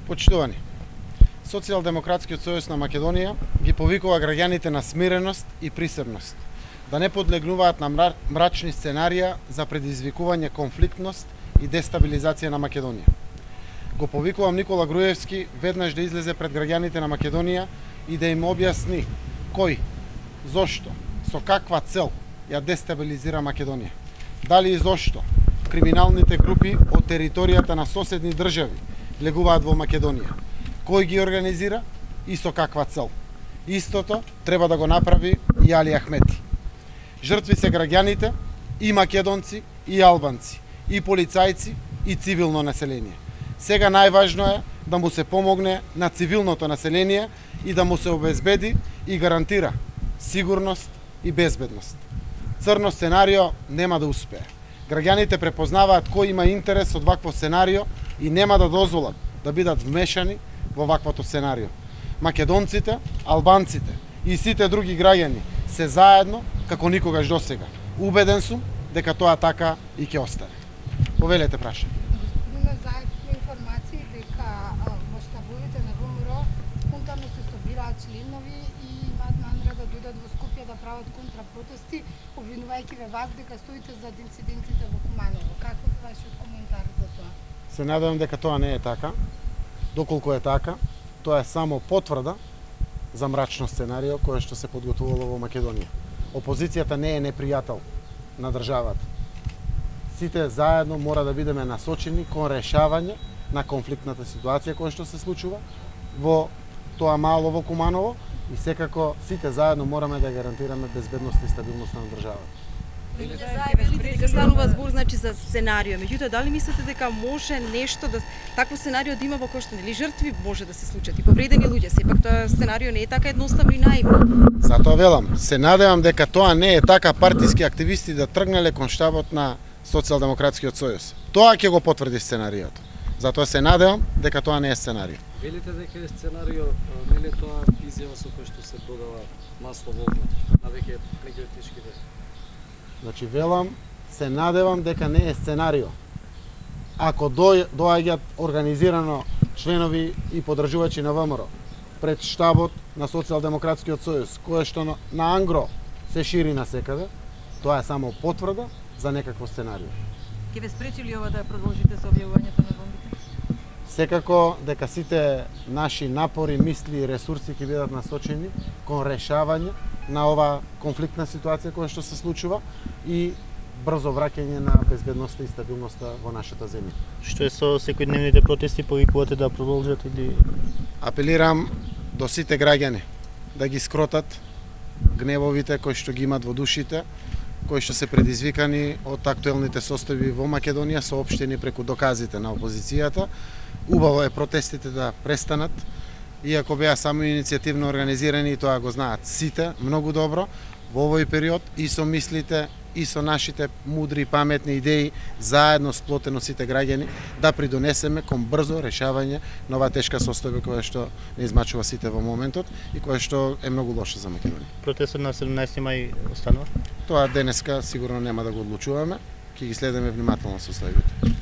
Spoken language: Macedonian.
Почитувани, Социјалдемократскиот сојуз на Македонија ги повикува граѓаните на смиреност и присебност, да не подлегнуваат на мрачни сценарија за предизвикување конфликтност и дестабилизација на Македонија. Го повикувам Никола Груевски веднаш да излезе пред граѓаните на Македонија и да им објасни кој, зошто, со каква цел ја дестабилизира Македонија. Дали и зошто криминалните групи од територијата на соседни држави влегуваат во Македонија, кој ги организира и со каква цел. Истото треба да го направи и Али Ахмети. Жртви се граѓаните, и македонци, и албанци, и полицајци, и цивилно население. Сега најважно е да му се помогне на цивилното население и да му се обезбеди и гарантира сигурност и безбедност. Црно сценарио нема да успее. Граѓаните препознаваат кој има интерес од вакво сценарио и нема да дозволат да бидат вмешани во ваквото сценарио. Македонците, албанците и сите други граѓани се заедно како никогаш досега. Убеден сум дека тоа така и ќе остане. Повелете прашање. Господине, заедно информации дека во штабовите на ВМРО спонтано се собираат членови и имаат намера да дојдат во Скопје да прават контрапротести, обвинувајќи ве вас дека стоите зад инцидентите во Куманово. Каков е вашиот коментар за тоа? Се надевам дека тоа не е така. Доколку е така, тоа е само потврда за мрачно сценарио кое што се подготвувало во Македонија. Опозицијата не е непријател на државата. Сите заедно мора да бидеме насочени кон решавање на конфликтната ситуација која што се случува во тоа мало во Куманово и секако сите заедно мораме да гарантираме безбедност и стабилност на државата. Велите дека станува збор значи за сценарио, меѓутоа дали мислите дека може нешто да такво сценарио да има во кој што нели жртви може да се случат и повредени луѓе, сепак тоа сценарио не е така едноставно и наивно. Затоа велам, се надевам дека тоа не е така партиски активисти да тргнале кон штабот на Социјалдемократскиот сојуз. Тоа ќе го потврди сценариото. Затоа се надевам дека тоа не е сценарио. Велите дека е сценарио, нели тоа изјава со кој што се додава масло во огнот, на веќе меѓуетничките. Значи велам, се надевам дека не е сценарио. Ако доаѓаат организирано членови и поддржувачи на ВМРО пред штабот на Социјалдемократскиот сојуз, кое што на ангро се шири насекаде, тоа е само потврда за некакво сценарио. Ќе ве спречи ли ова да продолжите со објавувањето на бомбите? Секако дека сите наши напори, мисли и ресурси ќе бидат насочени кон решавање на ова конфликтна ситуација која што се случува и брзо враќање на безбедноста и стабилноста во нашата земја. Што е со секојдневните протести, повикувате да продолжат или... Апелирам до сите граѓани да ги скротат гневовите кои што ги имат во душите, кои што се предизвикани од актуелните состојби во Македонија, соопштени преку доказите на опозицијата. Убаво е протестите да престанат, иако беа само иницијативно организирани и тоа го знаат сите многу добро, во овој период и со мислите и со нашите мудри и паметни идеи, заедно сплотено сите граѓани, да придонесеме кон брзо решавање на оваа тешка состојба која што не измачува сите во моментот и која што е многу лоша за Македонија. Протестот на 17 мај останува? Тоа денеска сигурно нема да го одлучуваме, ќе ги следиме внимателно состојбите.